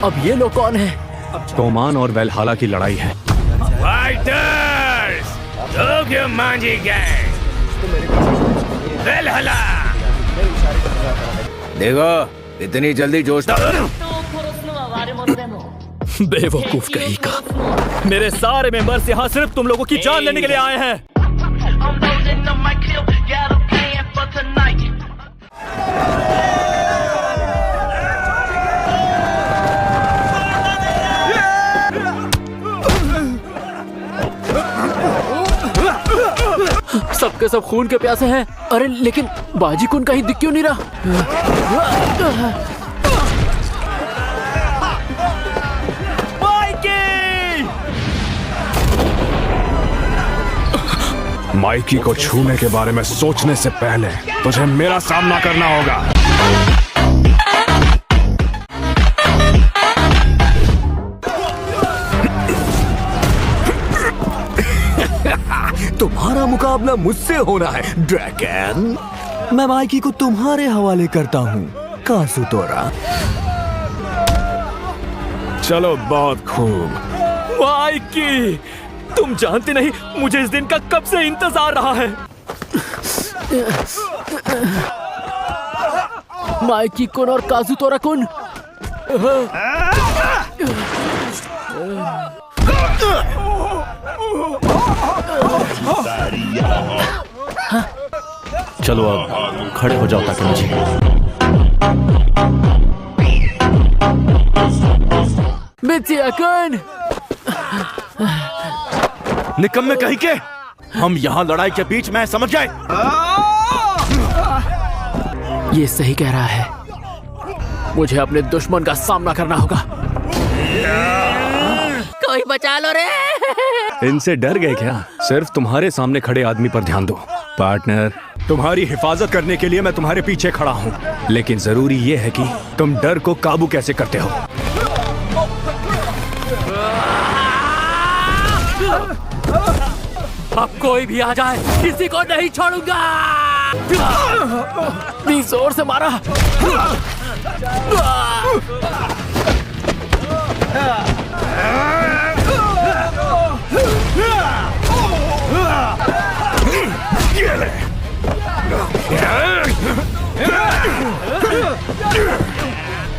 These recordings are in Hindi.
अब ये लोग कौन है? तोमान और वेलहाला की लड़ाई है। फाइटर्स, टोक्यो मांजी गैंग, वेलहाला। देखो इतनी जल्दी जोश बेवकूफ कहीं का। मेरे सारे मेंबर्स यहाँ सिर्फ तुम लोगों की जान लेने के लिए आए हैं। सबके सब खून के प्यासे हैं। अरे लेकिन बाजी कुन कहीं दिख क्यों नहीं रहा? माइकी को छूने के बारे में सोचने से पहले तुझे मेरा सामना करना होगा। तुम्हारा मुकाबला मुझसे होना है ड्रैगन। मैं माइकी को तुम्हारे हवाले करता हूँ काजुतोरा। चलो बहुत खूब। माइकी, तुम जानते नहीं मुझे इस दिन का कब से इंतजार रहा है। माइकी कुन और काजुतोरा कुन। चलो अब खड़े हो जाओ ताकि मुझे। मित्या कुन, निकम्मे कहीं के, हम यहाँ लड़ाई के बीच में समझ गए। ये सही कह रहा है। मुझे अपने दुश्मन का सामना करना होगा। कोई बचा लो रे। इनसे डर गए क्या? सिर्फ तुम्हारे सामने खड़े आदमी पर ध्यान दो। पार्टनर, तुम्हारी हिफाजत करने के लिए मैं तुम्हारे पीछे खड़ा हूँ, लेकिन जरूरी ये है कि तुम डर को काबू कैसे करते हो। अब कोई भी आ जाए, किसी को नहीं छोड़ूंगा। इतनी जोर से मारा।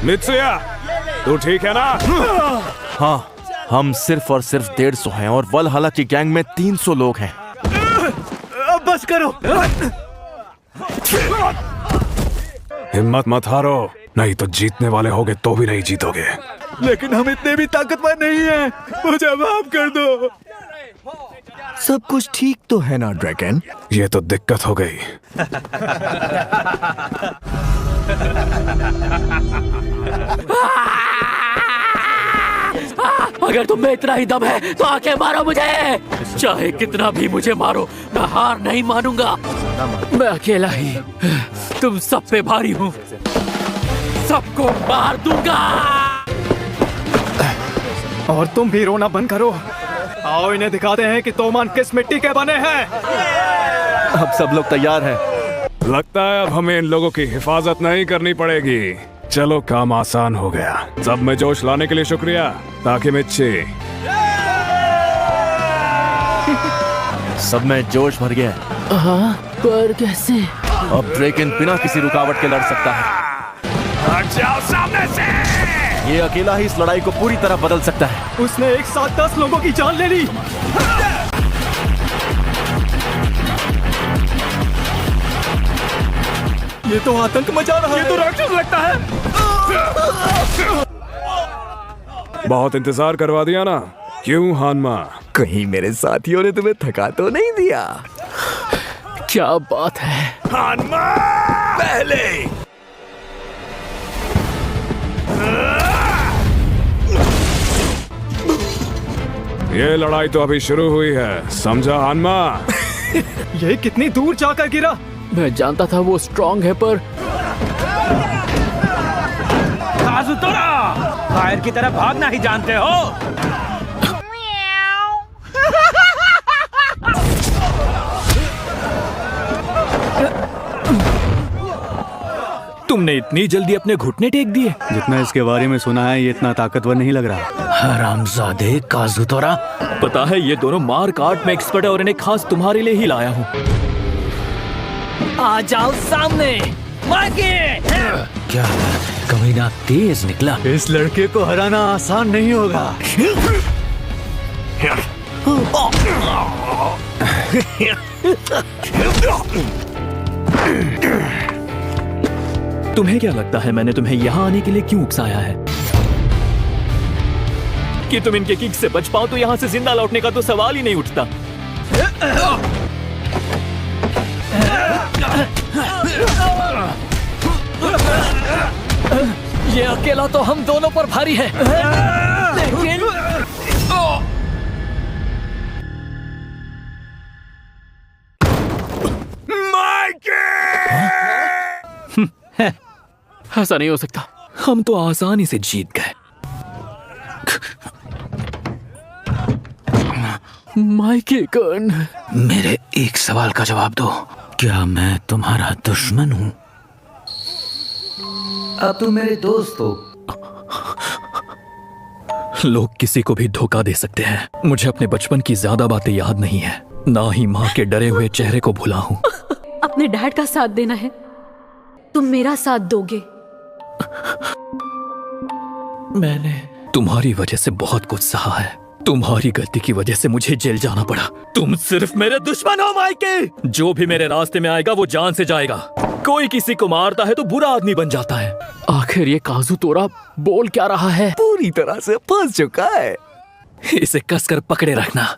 मित्सुया, तू ठीक है ना? हाँ, हम सिर्फ और सिर्फ 150 हैं और वलहला की गैंग में 300 लोग हैं। अब बस करो। हिम्मत मत हारो, नहीं तो जीतने वाले होगे तो भी नहीं जीतोगे। लेकिन हम इतने भी ताकतवर नहीं हैं। मुझे माफ कर दो। सब कुछ ठीक तो है ना ड्रैगन? ये तो दिक्कत हो गई। अगर तुम में इतना ही दम है तो आके मारो मुझे। चाहे कितना भी मुझे मारो, मैं हार नहीं मानूंगा। मैं अकेला ही तुम सब पे भारी हूँ। सबको मार दूंगा। और तुम भी रोना बंद करो। आओ इन्हें दिखाते हैं कि तोमान किस मिट्टी के बने हैं। अब सब लोग तैयार हैं। लगता है अब हमें इन लोगों की हिफाजत नहीं करनी पड़ेगी। चलो काम आसान हो गया। सब में जोश लाने के लिए शुक्रिया ताकि मिच्छी। सब में जोश भर गया। हाँ, पर कैसे? अब ड्रैगन बिना किसी रुकावट के लड़ सकता है। हट जाओ सामने से। ये अकेला ही इस लड़ाई को पूरी तरह बदल सकता है। उसने एक साथ 10 लोगों की जान ले ली। ये तो आतंक मचा रहा है। ये तो राक्षस लगता है। बहुत इंतजार करवा दिया ना? क्यों हानमा? कहीं मेरे साथियों ने तुम्हें थका तो नहीं दिया? क्या बात है। हानमा पहले। ये लड़ाई तो अभी शुरू हुई है, समझा हानमा? ये कितनी दूर जाकर गिरा? मैं जानता था वो स्ट्रांग है, पर काजुतोरा, फायर की तरफ भागना ही जानते हो। तुमने इतनी जल्दी अपने घुटने टेक दिए? जितना इसके बारे में सुना है ये इतना ताकतवर नहीं लग रहा। हरामजादे काजुतोरा, पता है ये दोनों मार काट में एक्सपर्ट है और इन्हें खास तुम्हारे लिए ही लाया हूँ। आ जाओ सामने। क्या कमीना तेज निकला। इस लड़के को हराना आसान नहीं होगा। तुम्हें क्या लगता है मैंने तुम्हें यहाँ आने के लिए क्यों उकसाया है? कि तुम इनके किक से बच पाओ तो यहाँ से जिंदा लौटने का तो सवाल ही नहीं उठता। ये अकेला तो हम दोनों पर भारी है, लेकिन ऐसा नहीं हो सकता। हम तो आसानी से जीत गए। माइकी कौन? मेरे एक सवाल का जवाब दो। क्या मैं तुम्हारा दुश्मन हूँ? अब तुम मेरे दोस्त हो। लोग किसी को भी धोखा दे सकते हैं। मुझे अपने बचपन की ज्यादा बातें याद नहीं है, ना ही माँ के डरे हुए चेहरे को भुला हूँ। अपने डैड का साथ देना है, तुम मेरा साथ दोगे। मैंने तुम्हारी वजह से बहुत कुछ सहा है। तुम्हारी गलती की वजह से मुझे जेल जाना पड़ा। तुम सिर्फ मेरे दुश्मन हो माइके। जो भी मेरे रास्ते में आएगा वो जान से जाएगा। कोई किसी को मारता है तो बुरा आदमी बन जाता है। आखिर ये काजुतोरा बोल क्या रहा है? पूरी तरह से फंस चुका है। इसे कसकर पकड़े रखना।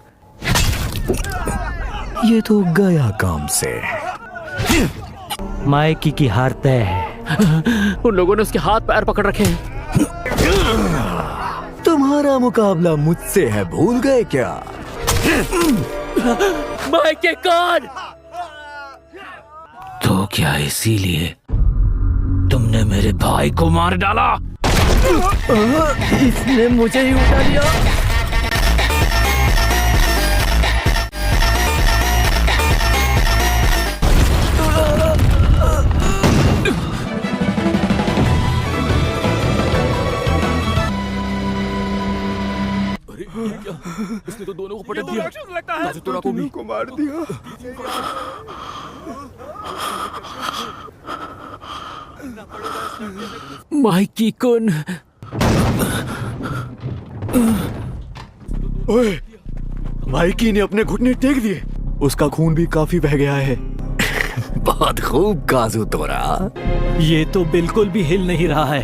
ये तो गया काम से। माइकी की हार तय है। उन लोगों ने उसके हाथ पैर पकड़ रखे हैं। तुम्हारा मुकाबला मुझसे है, भूल गए क्या? माइके कौन? तो क्या इसीलिए तुमने मेरे भाई को मार डाला? इसने मुझे ही उठा लिया। उसने तो दोनों को पटक दिया। काजुतोरा को मार दिया। माइकी कौन? ओए, माइकी ने अपने घुटने टेक दिए। उसका खून भी काफी बह गया है। बहुत खूब काजुतोरा। ये तो बिल्कुल भी हिल नहीं रहा है।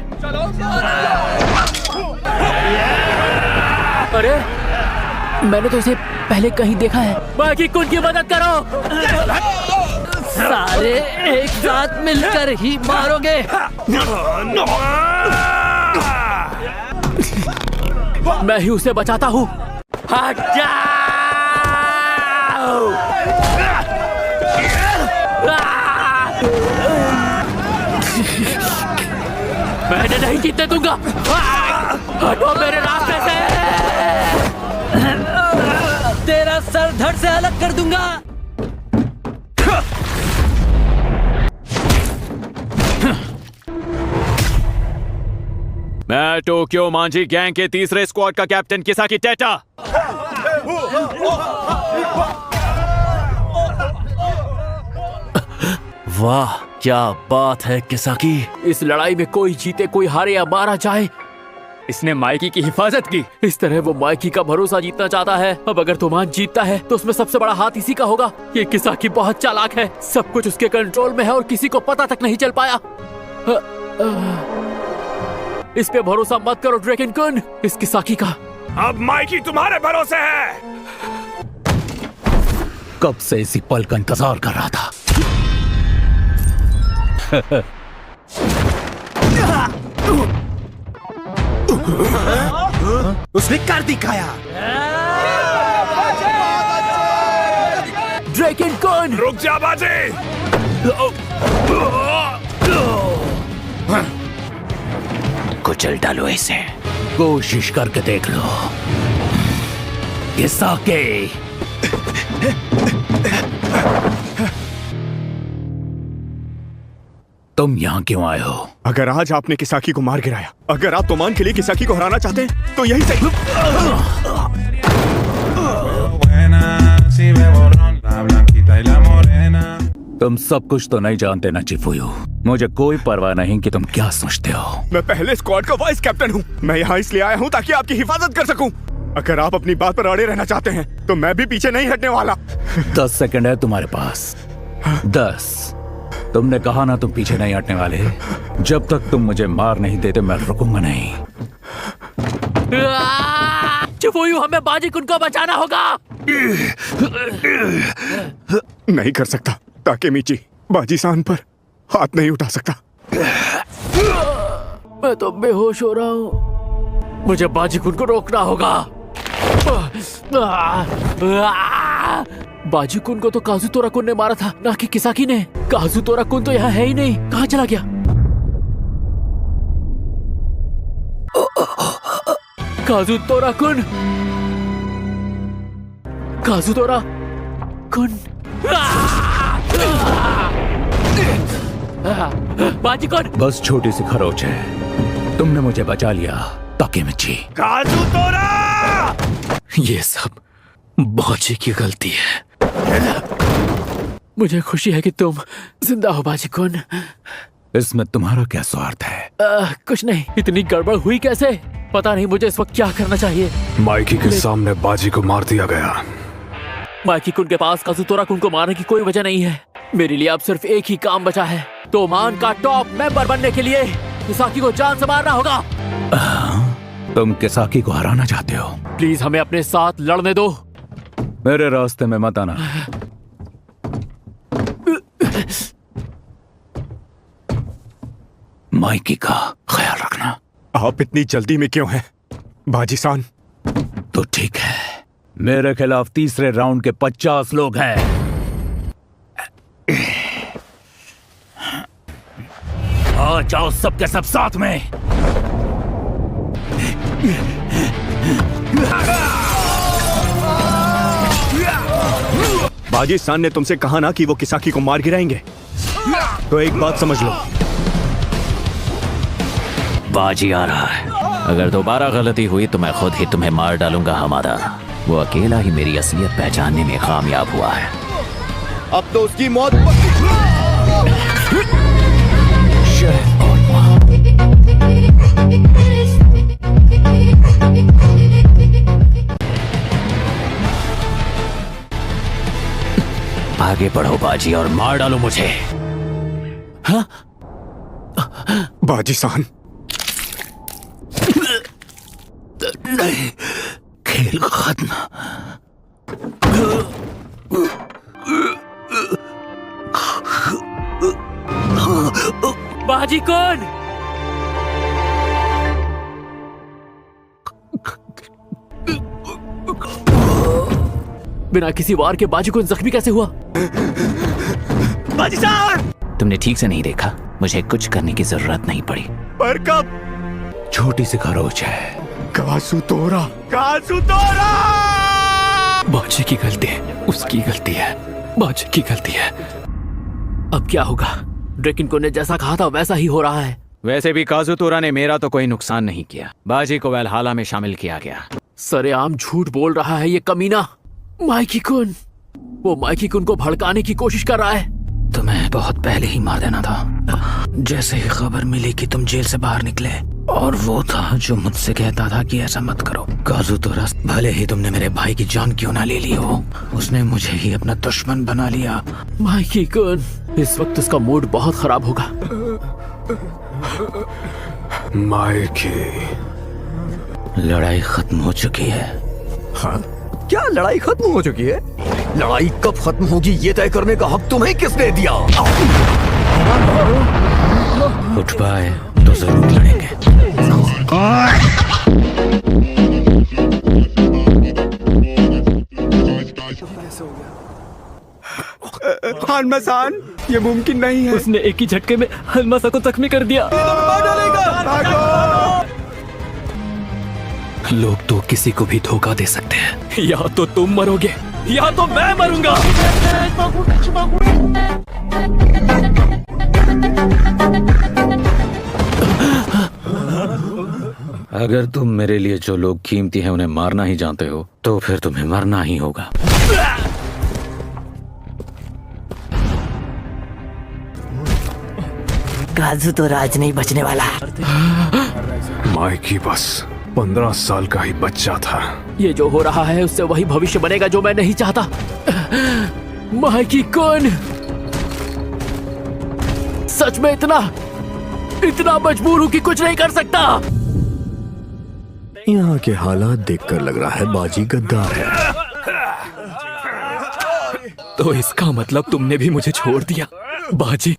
अरे मैंने तो इसे पहले कहीं देखा है। बाकी कौन की मदद करो। सारे एक साथ मिलकर ही मारोगे। मैं ही उसे बचाता हूँ। हट जाओ। मैंने नहीं जीतने दूंगा। हटो मेरे रास्ते से। तेरा सर धड़ से अलग कर दूंगा। मैं टोक्यो मांझी गैंग के तीसरे स्क्वाड का कैप्टन किसाकी टेटा। वाह क्या बात है किसाकी। इस लड़ाई में कोई जीते कोई हारे या मारा जाए, इसने माइकी की हिफाजत की। इस तरह वो माइकी का भरोसा जीतना चाहता है। अब अगर तुमान जीतता है तो उसमें सबसे बड़ा हाथ इसी का होगा। ये किसाकी बहुत चालाक है। सब कुछ उसके कंट्रोल में है और किसी को पता तक नहीं चल पाया। इस पे भरोसा मत करो ड्रैगन कुन, इस किसाकी का। अब माइकी तुम्हारे भरोसे है। कब से इसी पल का इंतजार कर रहा था। उसने कर दिखाया। ड्रैगन कुन रुक जा बाजी। कुचल डालो इसे। कोशिश करके देख लो किसाकी। तुम यहाँ क्यों आए हो? अगर आज आपने किसाकी को मार गिराया, अगर आप तोमान के लिए किसाकी को हराना चाहते हैं, तो यही सही। तुम सब कुछ तो नहीं जानते ना चिफुयू। मुझे कोई परवाह नहीं कि तुम क्या सोचते हो। मैं पहले स्क्वाड का वाइस कैप्टन हूँ। मैं यहाँ इसलिए आया हूँ ताकि आपकी हिफाजत कर सकूँ। अगर आप अपनी बात पर अड़े रहना चाहते हैं, तो मैं भी पीछे नहीं हटने वाला। 10 सेकंड है तुम्हारे पास। 10। तुमने कहा ना तुम पीछे नहीं हटने वाले। जब तक तुम मुझे मार नहीं देते मैं रुकूंगा नहीं। चिफुयू, हमें बाजी कुन को बचाना होगा। नहीं कर सकता। ताकेमीची बाजी-सान पर हाथ नहीं उठा सकता। मैं तो बेहोश हो रहा हूँ। मुझे बाजी कुन को रोकना होगा। बाजी कुन को तो काजुतोरा कुन ने मारा था, ना कि किसाकी ने। काजुतोरा कुन तो यहाँ है ही नहीं। कहाँ चला गया? काजुतोरा कुन, काजुतोरा कुन। बाजी कुन, बस छोटी सी खरोच है। तुमने मुझे बचा लिया ताकेमिची। काजुतोरा! ये सब बाजी की गलती है। मुझे खुशी है कि तुम जिंदा हो बाजी कुन। इसमें तुम्हारा क्या स्वार्थ है? कुछ नहीं। इतनी गड़बड़ हुई कैसे? पता नहीं मुझे इस वक्त क्या करना चाहिए। माइकी के सामने बाजी को मार दिया गया। माइकी कुन के पास काजुतोरा कुन को मारने की कोई वजह नहीं है। मेरे लिए अब सिर्फ एक ही काम बचा है। तोमान का टॉप मेंबर बनने के लिए किसाकी को जान से मारना होगा। तुम किसाकी को हराना चाहते हो? प्लीज हमें अपने साथ लड़ने दो। मेरे रास्ते में मत आना। माइकी का ख्याल रखना। आप इतनी जल्दी में क्यों हैं, बाजी-सान? तो ठीक है, मेरे खिलाफ तीसरे राउंड के 50 लोग हैं। आ जाओ सबके सब साथ में। बाजी-सान ने तुमसे कहा ना कि वो किसाकी को मार गिराएंगे। तो एक बात समझ लो, बाजी आ रहा है। अगर दोबारा गलती हुई तो मैं खुद ही तुम्हें मार डालूंगा हमादा। वो अकेला ही मेरी असलियत पहचानने में कामयाब हुआ है। अब तो उसकी मौत आगे बढ़ो बाजी और मार डालो मुझे। हाँ? बाजी-सान, नहीं, खेल खत्म। बाजी कौन? बिना किसी वार के बाजी कौन जख्मी कैसे हुआ? बाजी-सान! तुमने ठीक से नहीं देखा। मुझे कुछ करने की जरूरत नहीं पड़ी। पर कब? छोटी सी खरोच है। काजुतोरा! काजुतोरा! बाजी की गलती है, उसकी गलती है, बाजी की गलती है। अब क्या होगा? ड्रेकिन को ने जैसा कहा था वैसा ही हो रहा है। वैसे भी काजुतोरा ने मेरा तो कोई नुकसान नहीं किया। बाजी को वैलहाला में शामिल किया गया। सरेआम झूठ बोल रहा है ये कमीना। माइकी कुन, वो माइकी कुन को भड़काने की कोशिश कर रहा है। तुम्हें बहुत पहले ही मार देना था, जैसे ही खबर मिली कि तुम जेल से बाहर निकले। और वो था जो मुझसे कहता था कि ऐसा मत करो। काजुतोरा, भले ही तुमने मेरे भाई की जान क्यों ना ले ली हो, उसने मुझे ही अपना दुश्मन बना लिया। माइकी कुन, इस वक्त उसका मूड बहुत खराब होगा। माइकी, लड़ाई खत्म हो चुकी है। हाँ? क्या लड़ाई खत्म हो चुकी है? लड़ाई कब खत्म होगी ये तय करने का हक तुम्हें किसने दिया? उठ पाए तो जरूर लड़ेंगे। हानमासान, ये मुमकिन नहीं है। उसने एक ही झटके में हलमासा को जख्मी कर दिया। लोग तो किसी को भी धोखा दे सकते हैं। या तो तुम मरोगे या तो मैं मरूंगा। अगर तुम मेरे लिए जो लोग कीमती हैं उन्हें मारना ही जानते हो तो फिर तुम्हें मरना ही होगा। काजू तो राज नहीं बचने वाला। माइकी बस 15 साल का ही बच्चा था। ये जो हो रहा है उससे वही भविष्य बनेगा जो मैं नहीं चाहता। माइकी कौन? सच में इतना मजबूर हूं कि कुछ नहीं कर सकता। यहाँ के हालात देखकर लग रहा है बाजी गद्दार है। तो इसका मतलब तुमने भी मुझे छोड़ दिया बाजी?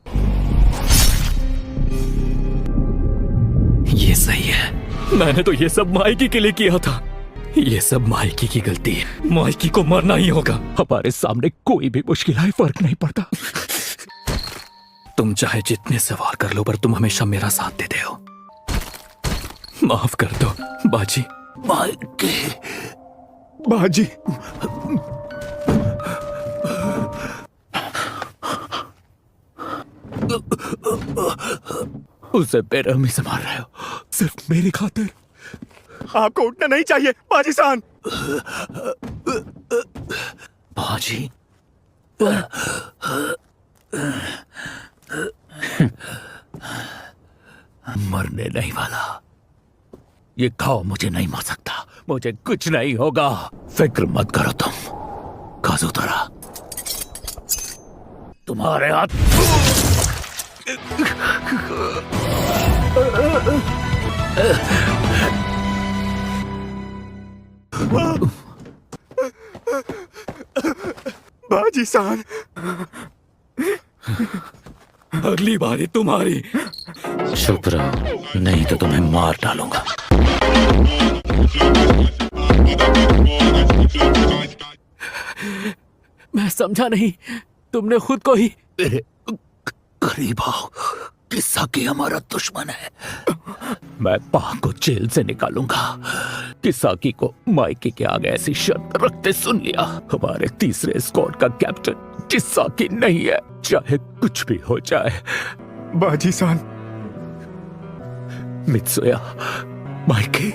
ये सही है। मैंने तो ये सब माइकी के लिए किया था। ये सब माइकी की गलती है। माइकी को मरना ही होगा। हमारे सामने कोई भी मुश्किल आए फर्क नहीं पड़ता। तुम चाहे जितने सवाल कर लो पर तुम हमेशा मेरा साथ देते हो। माफ कर दो बाजी। बाजी उसे बेरहमी से मार रहे हो सिर्फ मेरी खातिर। आपको उठना नहीं चाहिए बाजी सान। बाजी, मरने नहीं वाला। ये घाव मुझे नहीं मार सकता। मुझे कुछ नहीं होगा। फिक्र मत करो तुम काजुतोरा। तुम्हारे हाथ बाजी सान अगली बारी तुम्हारी। चुप रहो नहीं तो तुम्हें मार डालूंगा। मैं समझा नहीं। तुमने खुद को ही करीब आओ। किसाकी हमारा दुश्मन है। मैं पा को जेल से निकालूंगा। किसाकी को माइकी के आगे ऐसी शर्त रखते सुन लिया। हमारे तीसरे स्क्वाड का कैप्टन किसाकी नहीं है, चाहे कुछ भी हो जाए। बाजी सान मित्सुया, माइकी,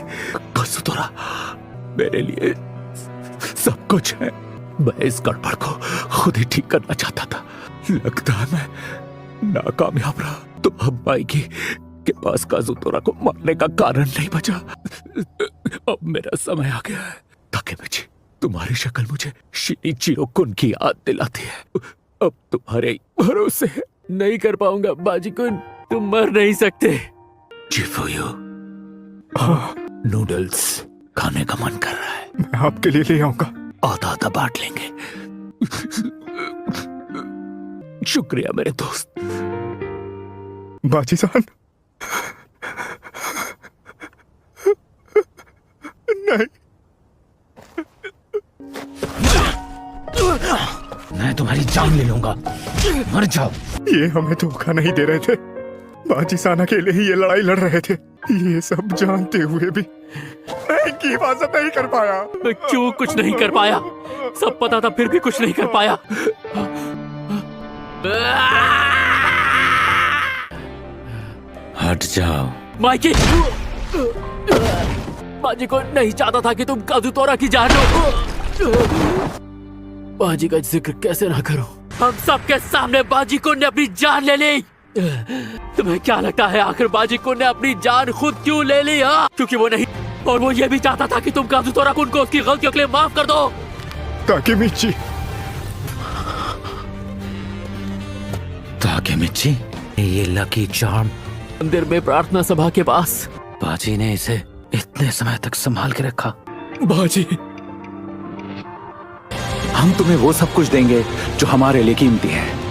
काजुतोरा मेरे लिए सब कुछ है। मैं इस गड़बड़ को खुद ही ठीक करना चाहता था। लगता है मैं नाकामयाब रहा। तो अब माइकी के पास काजुतोरा को मारने का कारण नहीं बचा। अब मेरा समय आ गया है। ताकेमिची, तुम्हारी शक्ल मुझे शिनिचिरो कुन की याद दिलाती है। अब तुम्हारे भरोसे नहीं कर पाऊंगा बाजी कुन। तुम मर नहीं सकते। चिफुयो, नूडल्स खाने का मन कर रहा है। मैं आपके लिए ले आऊंगा। आधा आधा बांट लेंगे। शुक्रिया मेरे दोस्त। बाजी सान नहीं। मैं तुम्हारी जान ले लूंगा। मर जाओ। ये हमें धोखा नहीं दे रहे थे। बाजी सान अकेले ही ये लड़ाई लड़ रहे थे। ये सब जानते हुए भी मैं इनकी हिफाजत नहीं कर पाया। मैं क्यों कुछ नहीं कर पाया? सब पता था फिर भी कुछ नहीं कर पाया। हट जाओ। माइकी, बाजी को नहीं चाहता था कि तुम काजुतोरा की जान लो। बाजी का जिक्र कैसे ना करो। हम सबके सामने बाजी को ने अपनी जान ले ली। तुम्हें क्या लगता है आखिर बाजी को ने अपनी जान खुद क्यों ले ली? हाँ, क्योंकि वो नहीं, और वो ये भी चाहता था कि तुम काजुतोरा कुन को उसकी गलतियों के लिए माफ कर दो। ताकेमिची, ताकेमिची, ये लकी चार्म मंदिर में प्रार्थना सभा के पास। बाजी ने इसे इतने समय तक संभाल के रखा। बाजी, हम तुम्हें वो सब कुछ देंगे जो हमारे लिए कीमती है।